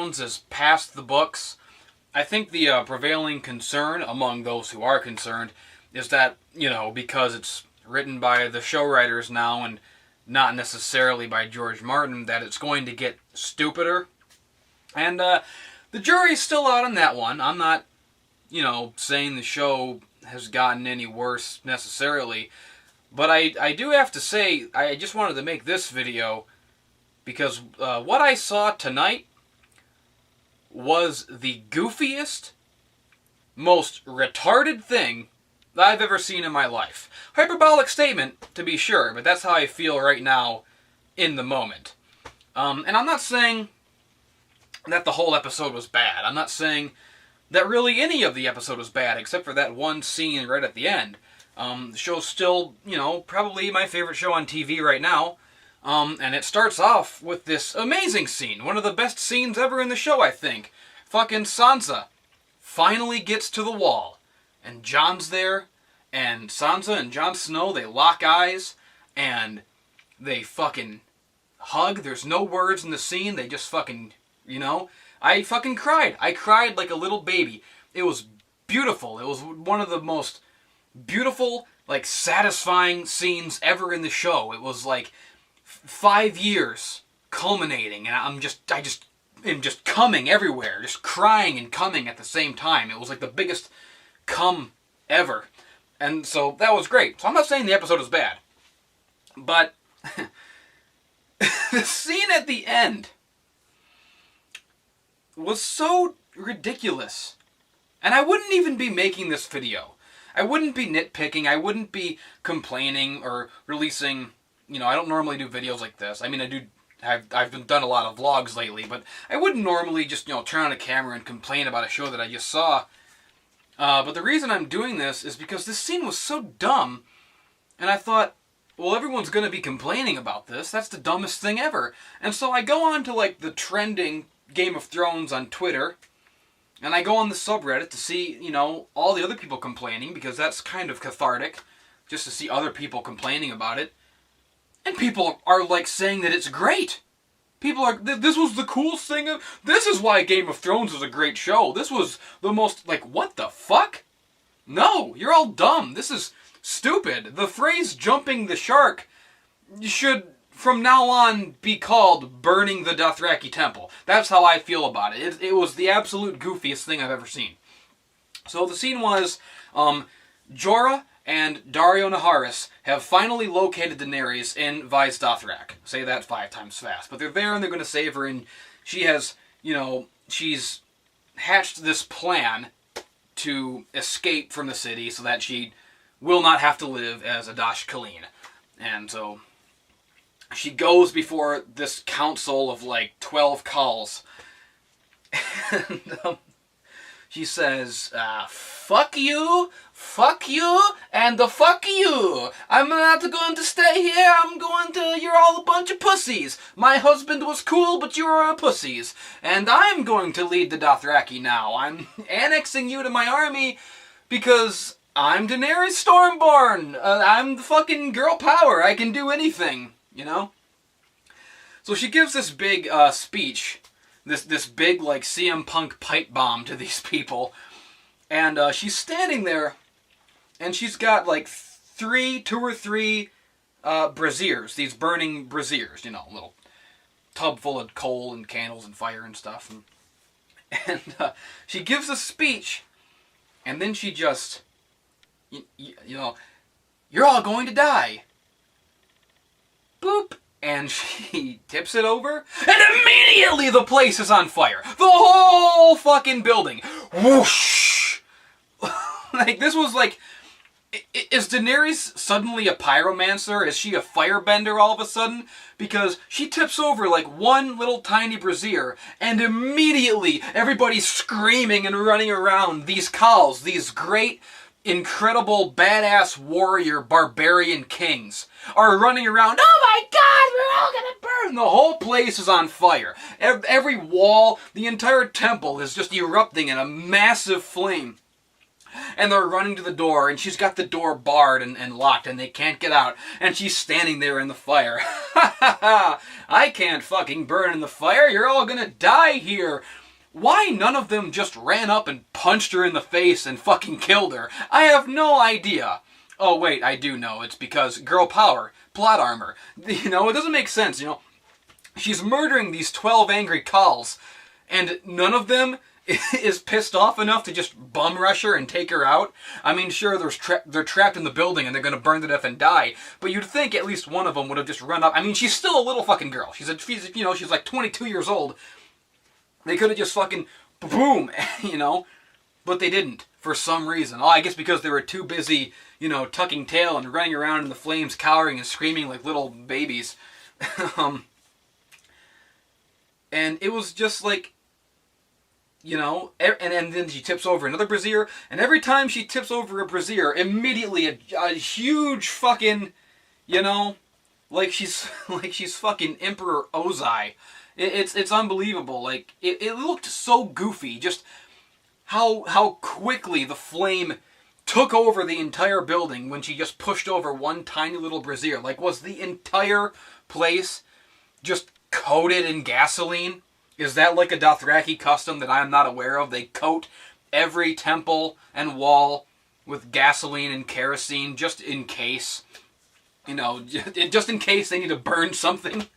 Thrones is past the books. I think the prevailing concern among those who are concerned is that, because it's written by the show writers now and not necessarily by George Martin, that it's going to get stupider. And the jury's still out on that one. I'm not, saying the show has gotten any worse necessarily. But I do have to say, I just wanted to make this video because what I saw tonight was the goofiest, most retarded thing that I've ever seen in my life. Hyperbolic statement, to be sure, but that's how I feel right now in the moment. And I'm not saying that the whole episode was bad. I'm not saying that really any of the episode was bad, except for that one scene right at the end. The show's still, probably my favorite show on TV right now. And it starts off with this amazing scene. One of the best scenes ever in the show, I think. Fucking Sansa finally gets to the wall. And Jon's there. And Sansa and Jon Snow, they lock eyes. And they fucking hug. There's no words in the scene. They just fucking, I fucking cried. I cried like a little baby. It was beautiful. It was one of the most beautiful, satisfying scenes ever in the show. It was 5 years culminating, and I just am coming everywhere, just crying and coming at the same time. It was the biggest cum ever, and so that was great. So I'm not saying the episode is bad, but the scene at the end was so ridiculous, and I wouldn't even be making this video. I wouldn't be nitpicking. I wouldn't be complaining or releasing. I don't normally do videos like this. I mean, I've done a lot of vlogs lately, but I wouldn't normally just, turn on a camera and complain about a show that I just saw. But the reason I'm doing this is because this scene was so dumb, and I thought, well, everyone's going to be complaining about this. That's the dumbest thing ever. And so I go on to, the trending Game of Thrones on Twitter, and I go on the subreddit to see, all the other people complaining, because that's kind of cathartic, just to see other people complaining about it. And people are, saying that it's great. People are, this was the coolest thing. This is why Game of Thrones was a great show. This was the most, what the fuck? No, you're all dumb. This is stupid. The phrase jumping the shark should, from now on, be called burning the Dothraki temple. That's how I feel about it. It was the absolute goofiest thing I've ever seen. So the scene was, Jorah and Daario Naharis have finally located Daenerys in Vaes Dothrak. Say that 5 times fast. But they're there and they're going to save her, and she has, she's hatched this plan to escape from the city so that she will not have to live as Adash Khaleen. And so she goes before this council of 12 khals. And she says, fuck you, and the fuck you. I'm not going to stay here. You're all a bunch of pussies. My husband was cool, but you are pussies. And I'm going to lead the Dothraki now. I'm annexing you to my army because I'm Daenerys Stormborn. I'm the fucking girl power. I can do anything, So she gives this big speech. This big, CM Punk pipe bomb to these people. And she's standing there, and she's got, 2 or 3 braziers. These burning braziers, a little tub full of coal and candles and fire and stuff. And she gives a speech, and then she just, you're all going to die. Boop. And she tips it over, and immediately the place is on fire. The whole fucking building. Whoosh! This was is Daenerys suddenly a pyromancer? Is she a firebender all of a sudden? Because she tips over one little tiny brazier, and immediately everybody's screaming and running around. These khals, these great, incredible, badass warrior barbarian kings are running around. Oh my god, we're all gonna burn! The whole place is on fire. Every wall, the entire temple is just erupting in a massive flame. And they're running to the door, and she's got the door barred and locked, and they can't get out. And she's standing there in the fire. Ha ha ha! I can't fucking burn in the fire. You're all gonna die here. Why none of them just ran up and punched her in the face and fucking killed her? I have no idea. Oh, wait, I do know. It's because girl power, plot armor. You know, it doesn't make sense, you know. She's murdering these 12 angry Khals, and none of them is pissed off enough to just bum rush her and take her out. I mean, sure, they're trapped in the building and they're going to burn to death and die, but you'd think at least one of them would have just run up. I mean, she's still a little fucking girl. She's like 22 years old. They could have just fucking boom, you know, but they didn't for some reason. Oh, I guess because they were too busy, you know, tucking tail and running around in the flames, cowering and screaming like little babies. And it was just like, you know, and then she tips over another brazier, and every time she tips over a brazier, immediately a huge fucking, you know, like she's fucking Emperor Ozai. It's unbelievable. Like it looked so goofy, just how quickly the flame took over the entire building when she just pushed over one tiny little brazier. Like, was the entire place just coated in gasoline? Is that like a Dothraki custom that I'm not aware of? They coat every temple and wall with gasoline and kerosene just in case. You know, just in case they need to burn something.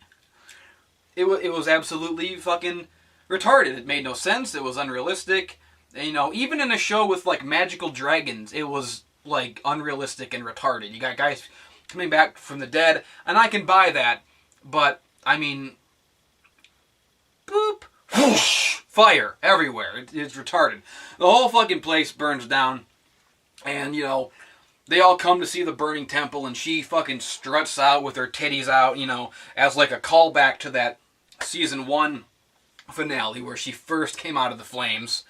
It was absolutely fucking retarded. It made no sense. It was unrealistic. You know, even in a show with like magical dragons, it was like unrealistic and retarded. You got guys coming back from the dead, and I can buy that. But, I mean, boop, whoosh, fire everywhere. It's retarded. The whole fucking place burns down, and, you know, they all come to see the burning temple, and she fucking struts out with her titties out, you know, as like a callback to that season 1 finale where she first came out of the flames,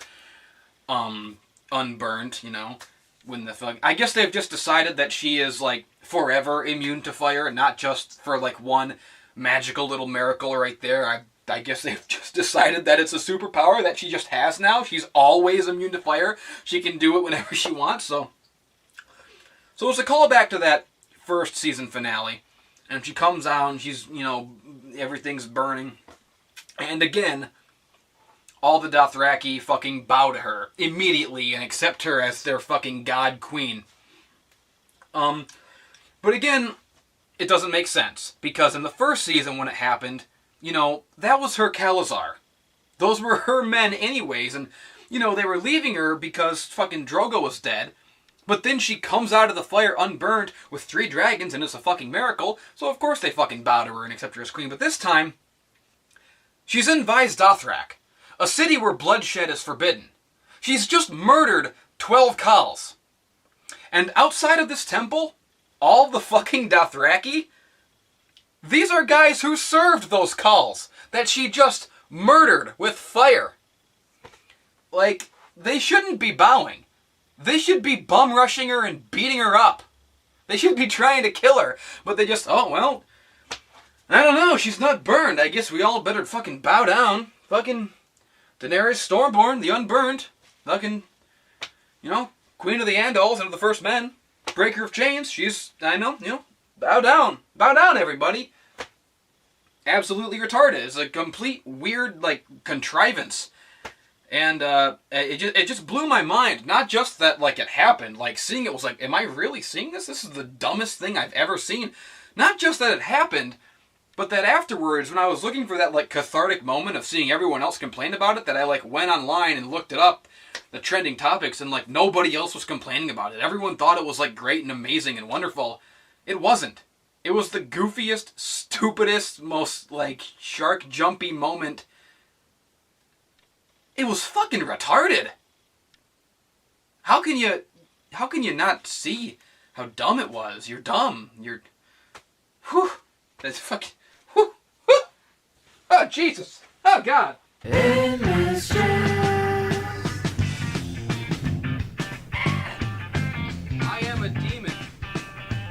unburned, you know, when the I guess they've just decided that she is like forever immune to fire, not just for like one magical little miracle right there. I guess they've just decided that it's a superpower that she just has now. She's always immune to fire. She can do it whenever she wants. So it's a callback to that first season finale. And she comes out and she's, you know, everything's burning. And again, all the Dothraki fucking bow to her immediately and accept her as their fucking god queen. But again, it doesn't make sense. Because in the first season when it happened, you know, that was her Khalazar. Those were her men anyways. And, you know, they were leaving her because fucking Drogo was dead. But then she comes out of the fire unburned with 3 dragons and it's a fucking miracle. So of course they fucking bow to her and accept her as queen. But this time, she's in Vise Dothrak, a city where bloodshed is forbidden. She's just murdered 12 Khals. And outside of this temple, all the fucking Dothraki, these are guys who served those Khals that she just murdered with fire. Like, they shouldn't be bowing. They should be bum rushing her and beating her up. They should be trying to kill her. But they just, oh, well, I don't know, she's not burned. I guess we all better fucking bow down. Fucking Daenerys Stormborn, the unburned. Fucking, you know, Queen of the Andals and of the First Men. Breaker of chains. She's, I know, you know, bow down. Bow down, everybody. Absolutely retarded. It's a complete weird, like, contrivance. And it just blew my mind. Not just that, like, it happened. Like, seeing it was like, am I really seeing this? This is the dumbest thing I've ever seen. Not just that it happened, but that afterwards, when I was looking for that, like, cathartic moment of seeing everyone else complain about it, that I, like, went online and looked it up, the trending topics, and, like, nobody else was complaining about it. Everyone thought it was, like, great and amazing and wonderful. It wasn't. It was the goofiest, stupidest, most, like, shark jumpy moment. It was fucking retarded. How can you not see how dumb it was? You're dumb. You're, whew, that's fucking, whew, whew. Oh, Jesus. Oh, God.